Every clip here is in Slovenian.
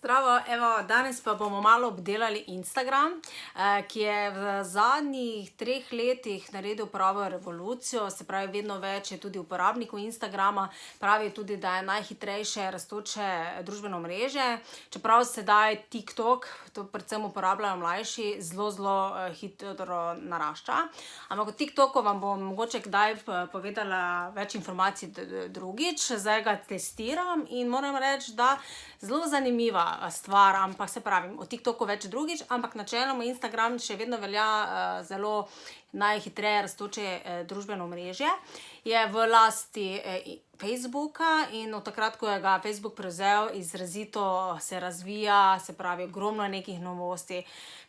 Zdravo, evo, danes pa bomo malo obdelali Instagram, ki je v zadnjih 3 letih naredil pravo revolucijo, se pravi, vedno več je tudi uporabnikov Instagrama, pravi tudi, da je najhitrejše rastoče družbeno omrežje, čeprav sedaj TikTok, to predvsem uporabljajo mlajši, zelo hitro narašča. Ampak o TikToku vam bom mogoče kdaj povedala več informacij drugič, zdaj ga testiram in moram reči, da zelo zanimiva stvar, ampak se pravim, o TikToku več drugič, ampak načeloma Instagram še vedno velja zelo najhitreje rastoče družbeno omrežje. Je v lasti Facebooka in od takrat, ko je ga Facebook prevzel, izrazito se razvija, se pravi, ogromno nekih novosti.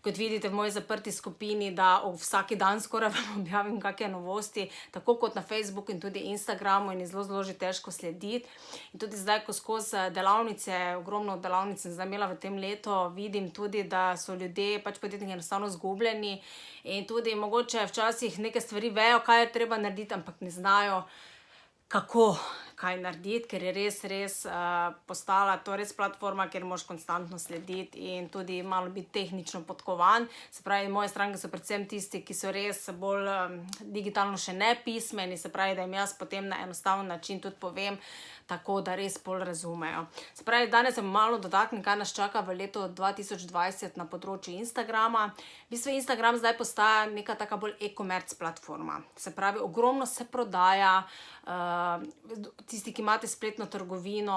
Kot vidite v moji zaprti skupini, da vsak dan skoraj vam objavim kakšne novosti, tako kot na Facebooku in tudi Instagramu, in je zelo že težko slediti. In tudi zdaj, ko skozi delavnice, ogromno delavnic sem zdaj imela v tem letu, vidim tudi, da so ljudje, podjetniki enostavno zgubljeni in tudi mogoče včasih neke stvari vejo, kaj je treba narediti, ampak ne znajo, kako kaj narediti, ker je res postala to res platforma, kjer moraš konstantno slediti in tudi malo biti tehnično podkovan. Se pravi, moje stranke so predvsem tisti, ki so res bolj digitalno še nepismeni, se pravi, da jim jaz potem na enostaven način tudi povem, tako da res bolj razumejo. Se pravi, danes se malo dotaknem, kaj nas čaka v letu 2020 na področju Instagrama. V bistvu Instagram zdaj postaja neka taka bolj e-commerce platforma. Se pravi, ogromno se prodaja, tisti, ki imate spletno trgovino,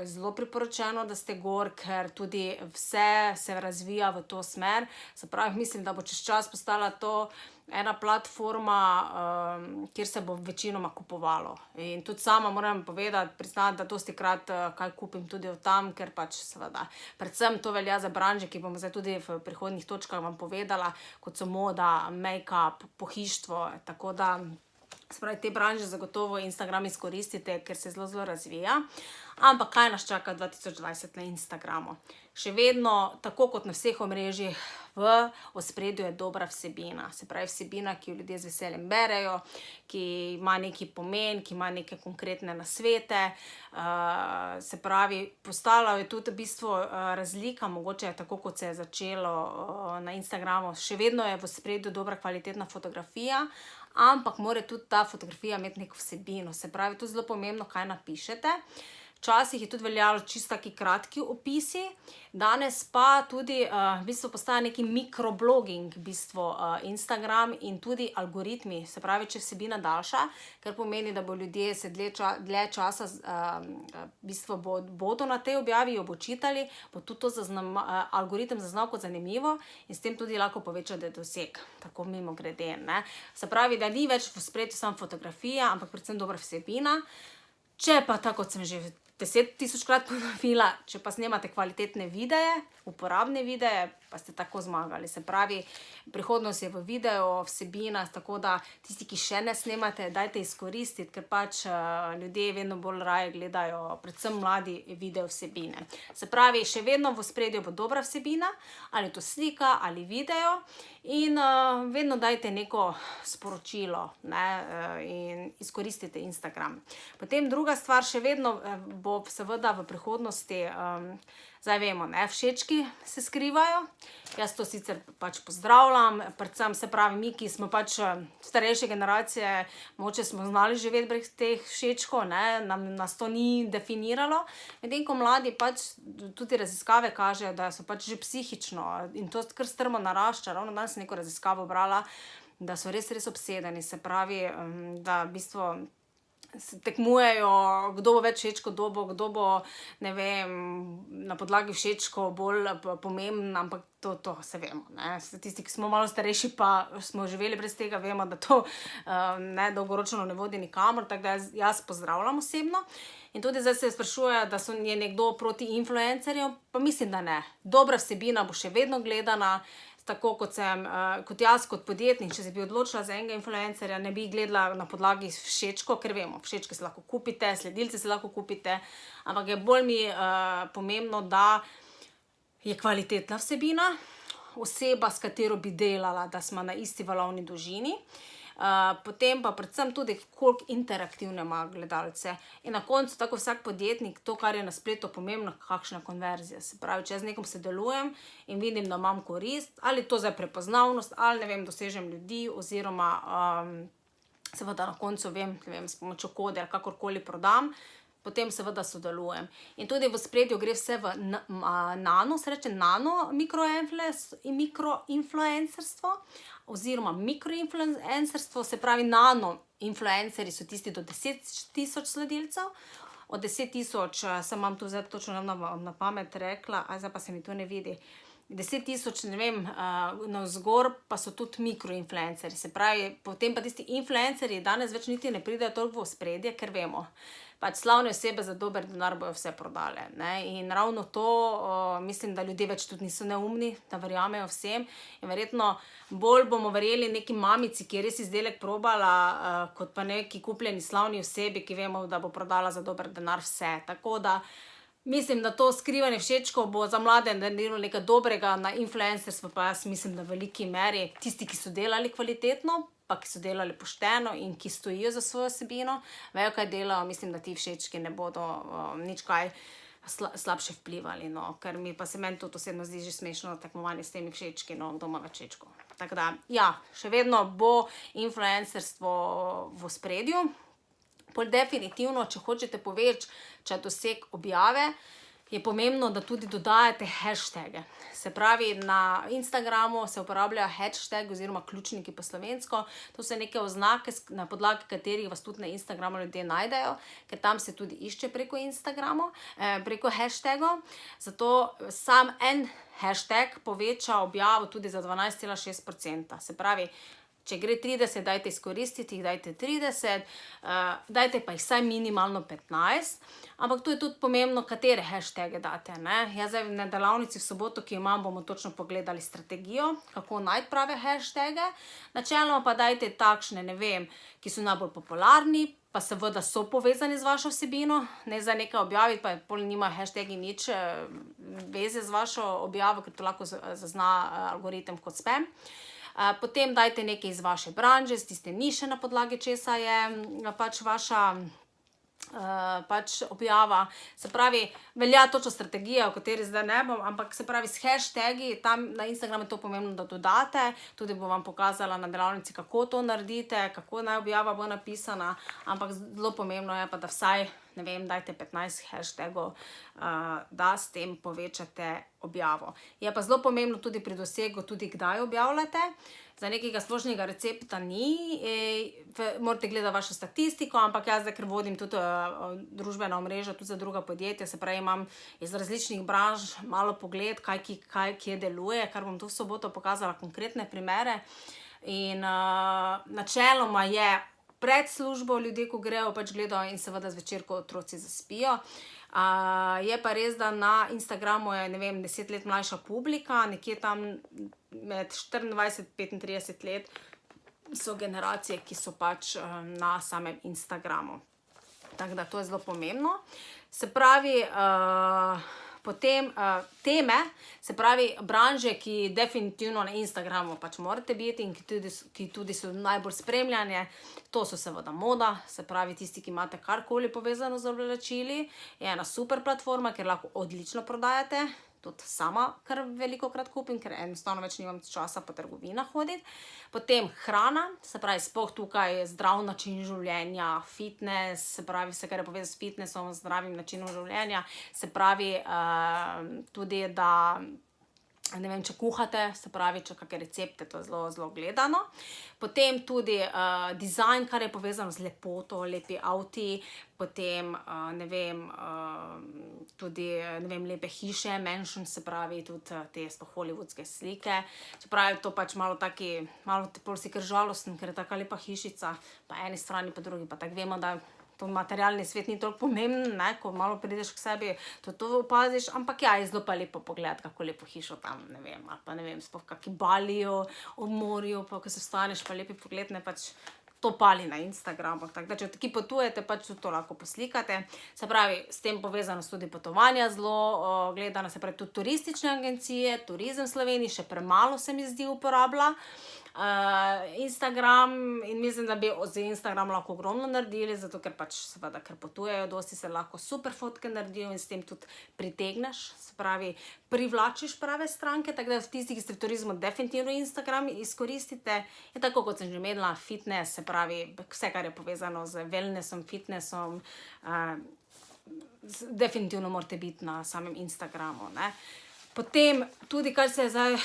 zelo priporočeno, da ste gor, ker tudi vse se razvija v to smer. Se pravi, mislim, da bo čez čas postala to ena platforma, kjer se bo večinoma kupovalo. In tudi sama moram povedati, priznati, da dostikrat kaj kupim tudi od tam, ker seveda, predvsem to velja za branže, ki bomo zdaj tudi v prihodnjih točkah vam povedala, kot so moda, make-up, pohištvo, tako da, se pravi, te branže zagotovo Instagram izkoristite, ker se zelo razvija. Ampak kaj nas čaka 2020 na Instagramu? Še vedno, tako kot na vseh omrežjih, v ospredju je dobra vsebina. Se pravi, vsebina, ki jo ljudje z veseljem berejo, ki ima neki pomen, ki ima neke konkretne nasvete. Se pravi, postala je tudi v bistvu razlika, mogoče tako, kot se je začelo na Instagramu. Še vedno je v ospredju dobra kvalitetna fotografija, ampak mora tudi ta fotografija imeti neko vsebino. Se pravi, to je zelo pomembno, kaj napišete. Včasih je tudi veljalo čisto taki kratki opisi, danes pa tudi v bistvu postaja neki mikroblogging v bistvu Instagram in tudi algoritmi. Se pravi, če vsebina daljša, kar pomeni, da bo ljudje se dlje časa v bistvu bodo na tej objavi, jo bo čitali, bo tudi to algoritem zaznal kot zanimivo in s tem tudi lahko povečate doseg, tako mimogrede, ne. Se pravi, da ni več v ospredju samo fotografija, ampak predvsem dobra vsebina. Če pa, tako kot sem že 10 000-krat ponovila, če pa snemate kvalitetne videe, uporabne videe, pa ste tako zmagali. Se pravi, prihodnost je v videu, vsebina, tako da tisti, ki še ne snemate, dajte izkoristiti, ker ljudje vedno bolj raje gledajo, predvsem mladi, video vsebine. Se pravi, še vedno v ospredju bo dobra vsebina, ali to slika ali video, in vedno dajte neko sporočilo, ne, in izkoristite Instagram. Potem druga stvar, še vedno bo seveda v prihodnosti, zdaj vemo, ne, všečki se skrivajo. Jaz to sicer pozdravljam, predvsem, se pravi, mi, ki smo starejše generacije, mogoče smo znali živeti brez teh všečkov, ne, nas to ni definiralo. Medtem ko mladi tudi raziskave kažejo, da so že psihično, in to kar strmo narašča, ravno danes sem neko raziskavo brala, da so res obsedeni, se pravi, da v bistvu se tekmujejo, kdo bo več všečkov dobil, kdo bo, ne vem, na podlagi všečkov bolj pomemben, ampak to se vemo, ne. Tisti, ki smo malo starejši pa smo živeli brez tega, vemo, da to dolgoročno ne vodi nikamor, tako da jaz pozdravljam osebno. In tudi zdaj se sprašujejo, da je nekdo proti influencerjem, pa mislim, da ne. Dobra vsebina bo še vedno gledana, tako kot jaz kot podjetnik, če se bi odločila za enega influencerja, ne bi gledala na podlagi všečkov, ker vemo, všečke si lahko kupite, sledilce si lahko kupite, ampak je bolj mi pomembno, da je kvalitetna vsebina, oseba, s katero bi delala, da smo na isti valovni dolžini. potem pa predvsem tudi, koliko interaktivne ima gledalce. In na koncu, tako vsak podjetnik, to, kar je na spletu pomembno, kakšna konverzija. Se pravi, če jaz nekom sodelujem in vidim, da imam korist, ali to za prepoznavnost, ali ne vem, dosežem ljudi, oziroma seveda na koncu vem, ne vem, s pomočjo kode ali kakorkoli prodam, potem seveda sodelujem. In tudi v spredju gre vse v nano, se reče nano mikroinfluencerstvo, oziroma mikroinfluencerstvo, se pravi nano influencerji so tisti do 10.000 sledilcev, od 10.000, sem imam tu zdaj točno na pamet rekla, zdaj pa se mi to ne vidi, 10.000, ne vem, navzgor pa so tudi mikroinfluencerji, se pravi, potem pa tisti influencerji danes več niti ne pridejo toliko v spredje, ker vemo, pač slavne osebe za dober denar bojo vse prodale, ne, in ravno to, mislim, da ljudje več tudi niso neumni, da verjamejo vsem in verjetno bolj bomo verjeli neki mamici, ki je res izdelek probala, kot pa neki kupljeni slavni osebi, ki vemo, da bo prodala za dober denar vse, tako da mislim, da to skrivanje všečkov bo za mlade naredilo nekaj dobrega, na influencerstvo pa jaz mislim, da v veliki meri tisti, ki so delali kvalitetno, pa ki so delali pošteno in ki stojijo za svojo vsebino, vejo, kaj delajo, mislim, da ti všečki ne bodo nič kaj slabše vplivali, no, ker pa se meni tudi osebno zdi že smešno tekmovanje s temi všečki, no, kdo ima več všečkov. Tako da, ja, še vedno bo influencerstvo v ospredju. Pol definitivno, če hočete povečati doseg objave, je pomembno, da tudi dodajate hashtage. Se pravi, na Instagramu se uporabljajo hashtag oziroma ključniki po slovensko. To so neke oznake, na podlagi katerih vas tudi na Instagramu ljudje najdejo, ker tam se tudi išče preko Instagramu, preko hashtagov. Zato sam en hashtag poveča objavo tudi za 12,6%. Se pravi, če gre 30, dajte izkoristiti, jih dajte 30, dajte pa jih vsaj minimalno 15, ampak tu je tudi pomembno, katere hashtage date, ne. Jaz zdaj na delavnici v soboto, ki jo imam, bomo točno pogledali strategijo, kako najti prave hashtage, načeloma pa dajte takšne, ne vem, ki so najbolj popularni, pa seveda so povezani z vašo vsebino, ne za nekaj objaviti, pa pol nimajo hashtagi nič veze z vašo objavo, ker to lahko zazna algoritem kot spam. Potem dajte nekaj iz vaše branže, iz tiste niše, na podlagi česa je pač vaša pač objava. Se pravi, velja točno strategija, o kateri zdaj ne bom, ampak se pravi, s hashtagi, tam na Instagramu je to pomembno, da dodate, tudi bom vam pokazala na delavnici, kako to naredite, kako naj objava bo napisana, ampak zelo pomembno je pa, da vsaj, ne vem, dajte 15 hashtagov, da s tem povečate objavo. Je pa zelo pomembno tudi pri dosegu, tudi kdaj objavljate. Za nekega splošnega recepta ni, morate gledati vašo statistiko, ampak jaz zdaj, ker vodim tudi družbena omrežja, tudi za druga podjetja, se pravi, imam iz različnih branž malo pogled, kaj kje deluje, kar bom tu v soboto pokazala konkretne primere. In načeloma je pred službo ljudje, ko grejo, pač gledajo in seveda zvečer, ko otroci zaspijo. Je pa res, da na Instagramu je, ne vem, 10 let mlajša publika, nekje tam med 24-35 let so generacije, ki so pač na samem Instagramu. Tako da to je zelo pomembno. Se pravi, potem teme, se pravi, branže, ki definitivno na Instagramu pač morate biti in ki tudi so najbolj spremljane, to so seveda moda, se pravi, tisti, ki imate karkoli povezano z oblačili, je ena super platforma, ker lahko odlično prodajate, tudi sama kar velikokrat kupim, ker enostavno več nimam časa po trgovinah hoditi. Potem hrana, se pravi, sploh tukaj zdrav način življenja, fitness, se pravi, vse, kar je povezano s fitnessom, zdravim načinom življenja, se pravi, tudi, da ne vem, če kuhate, se pravi, če kakšne recepte, to je zelo, zelo gledano. Potem tudi dizajn, kar je povezano z lepoto, lepi avti, potem, ne vem, tudi, ne vem, lepe hiše, mansion, se pravi, tudi te hollywoodske slike. Čeprav je to pač malo taki, malo pol si kar žalosten, ker je taka lepa hišica, pa eni strani, pa drugi, pa tako vemo, da to materialni svet ni toliko pomemben, ne, ko malo prideš k sebi, to opaziš, ampak ja, je zelo pa lepo pogled, kako lepo hišo tam, ne vem, ali pa ne vem, sploh kaki Balijo, ob morju, pa ko se vstaneš, pa lepi pogled, ne, pač to pali na Instagramu. Tako da, če taki potujete, pač tudi to lahko poslikate. Se pravi, s tem povezano so tudi potovanja zelo gledana, se pravi tudi turistične agencije, Turizem Slovenije še premalo se mi zdi uporablja. Instagram in mislim, da bi z Instagram lahko ogromno naredili, zato ker pač seveda, ker potujejo, dosti se lahko super fotke naredijo in s tem tudi pritegneš, se pravi, privlačiš prave stranke, tako da tisti, ki ste v turizmu, definitivno Instagram izkoristite. In tako kot sem že imela, fitness, se pravi, vse, kar je povezano z wellnessom, fitnessom, definitivno morate biti na samem Instagramu, ne. Potem tudi, kar se je zdaj,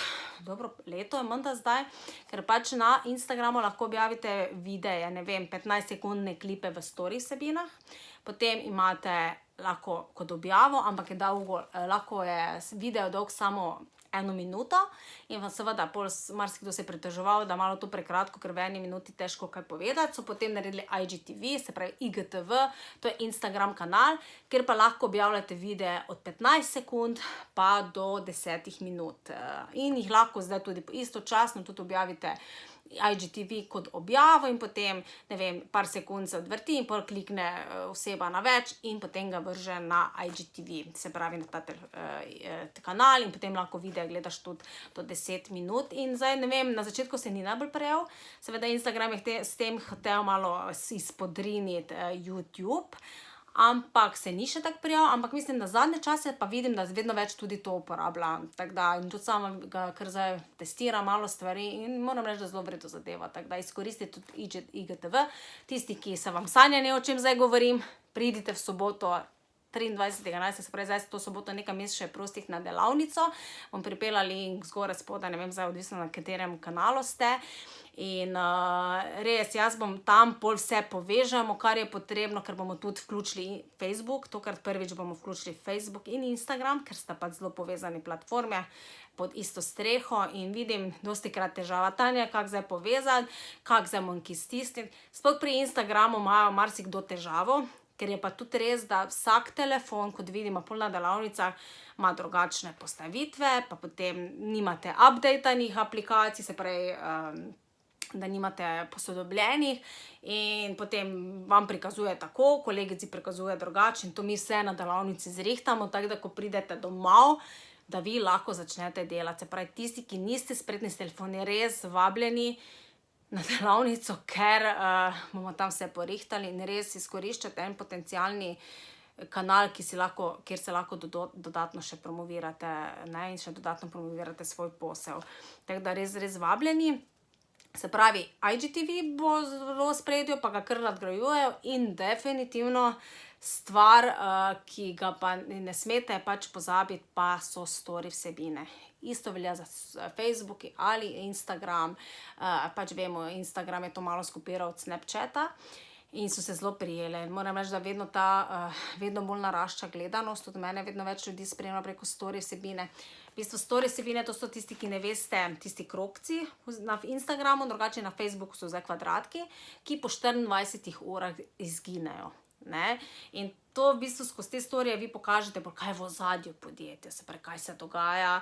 dobro, leto je menda zdaj, ker pač na Instagramu lahko objavite videe, ne vem, 15-sekundne klipe v story vsebinah, potem imate lahko kot objavo, ampak je dolgo, lahko je video dolg samo 1 minuto in vam seveda pol marsikdo se je pritoževal, da malo to prekratko, ker v 1 minuti težko kaj povedati, so potem naredili IGTV, se pravi IGTV, to je Instagram kanal, kjer pa lahko objavljate videe od 15 sekund pa do 10 minut. In jih lahko zdaj tudi istočasno tudi objavite IGTV kot objavo in potem, ne vem, par sekund se odvrti in pol klikne oseba na več in potem ga vrže na IGTV, se pravi na ta kanal in potem lahko video gledaš tudi do 10 minut in zdaj, ne vem, na začetku se ni najbolj prijel, seveda Instagram je s tem hotel malo izpodriniti YouTube, ampak se ni še tako prijel, ampak mislim, da zadnje čase pa vidim, da vedno več tudi to uporabljam, tako da in tudi sama ga kar zdaj testiram malo stvari in moram reči, da zelo v redu zadeva, tako da izkoristite tudi IGTV, tisti, ki se vam sanjanje, o čem zdaj govorim, pridite v soboto 23.11, se pravi, zdaj to soboto nekaj mest še prostih na delavnico, bom pripela link zgoraj spodaj, ne vem zdaj odvisno na katerem kanalu ste in res, jaz bom tam pol vse povežemo, kar je potrebno, ker bomo tudi vključili Facebook, tokrat prvič bomo vključili Facebook in Instagram, ker sta pa zelo povezani platforme pod isto streho in vidim dostikrat težava, Tanja, kako zdaj povezati, kako zdaj manjki stisniti, sploh pri Instagramu imajo marsikdo težavo, ker je pa tudi res, da vsak telefon, kot vidimo pol na delavnicah, ima drugačne postavitve, pa potem nimate updatanih aplikacij, se pravi, da nimate posodobljenih in potem vam prikazuje tako, kolegici prikazuje drugače in to mi vse na delavnici zrihtamo, tako da ko pridete domov, da vi lahko začnete delati, se pravi, tisti, ki niste spretni s telefoni, res vabljeni na delavnico, ker bomo tam vse porihtali in res izkoriščate en potencialni kanal, kjer se lahko dodatno še promovirate, ne, in še dodatno promovirate svoj posel. Tako da res vabljeni. Se pravi, IGTV bo zelo v ospredju, pa ga kar nadgrajujejo in definitivno stvar, ki ga pa ne smete pač pozabiti, pa so story vsebine. Isto velja za Facebook ali Instagram, pač vemo, Instagram je to malo skopiral od Snapchata in so se zelo prijele. Moram reči, da vedno bolj narašča gledanost, tudi mene vedno več ljudi spremlja preko story vsebine. V bistvu story vsebine, to so tisti, ki ne veste, tisti krogci na Instagramu, drugače na Facebooku so zdaj kvadratki, ki po 24 urah izginejo, ne, in to v bistvu skozi te storije vi pokažete, kaj je v ozadju podjetja, se pravi, kaj se dogaja,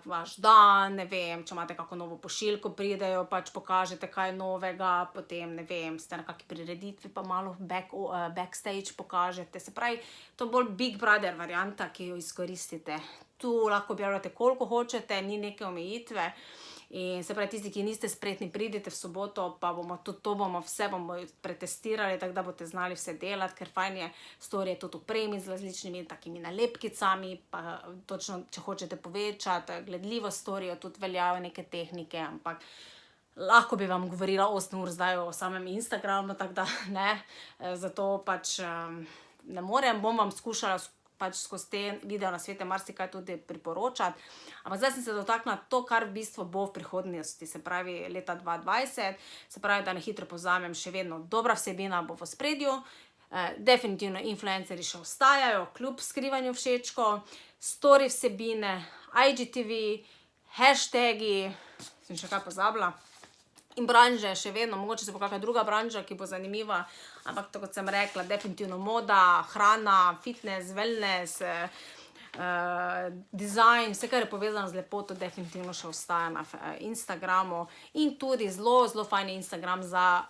vaš dan, ne vem, če imate kako novo pošiljko, pridejo, pač pokažete, kaj je novega, potem, ne vem, ste na kaki prireditvi, pa malo backstage pokažete, se pravi, to je bolj Big Brother varianta, ki jo izkoristite. Tu lahko objavljate, koliko hočete, ni neke omejitve in se pravi, tisti, ki niste spretni, pridite v soboto, pa bomo tudi to vse bomo pretestirali, tako da boste znali vse delati, ker fajn je storije tudi opremiti z različnimi takimi nalepkicami, pa točno, če hočete povečati gledljivost storijo, tudi veljajo neke tehnike, ampak lahko bi vam govorila 8 ur zdaj o samem Instagramu, tako da ne, zato pač ne morem, bom vam skušala pač skozi te video nasvete marsikaj tudi priporočati, ampak zdaj sem se dotaknila to, kar v bistvu bo v prihodnosti, se pravi leta 2020, se pravi, da na hitro povzamem, še vedno dobra vsebina bo v ospredju, definitivno influencerji še ostajajo, kljub skrivanju všečkov, story vsebine, IGTV, hashtagi, sem še kaj pozabila, in branže še vedno, mogoče se bo kakšna druga branža, ki bo zanimiva, ampak to, kot sem rekla, definitivno moda, hrana, fitness, wellness, dizajn, vse, kar je povezano z lepoto, definitivno še ostaja na Instagramu in tudi zelo fajn Instagram za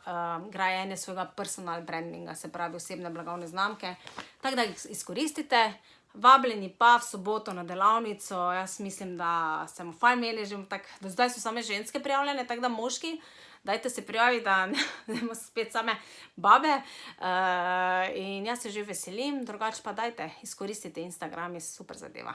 grajenje svojega personal brandinga, se pravi osebne blagovne znamke. Tako da jih izkoristite. Vabljeni pa v soboto na delavnico, jaz mislim, da smo fajn imeli že do zdaj so same ženske prijavljene, tako da moški, dajte se prijaviti, da ne bomo spet same babe in jaz se že veselim, drugače pa dajte, izkoristite Instagram, je super zadeva.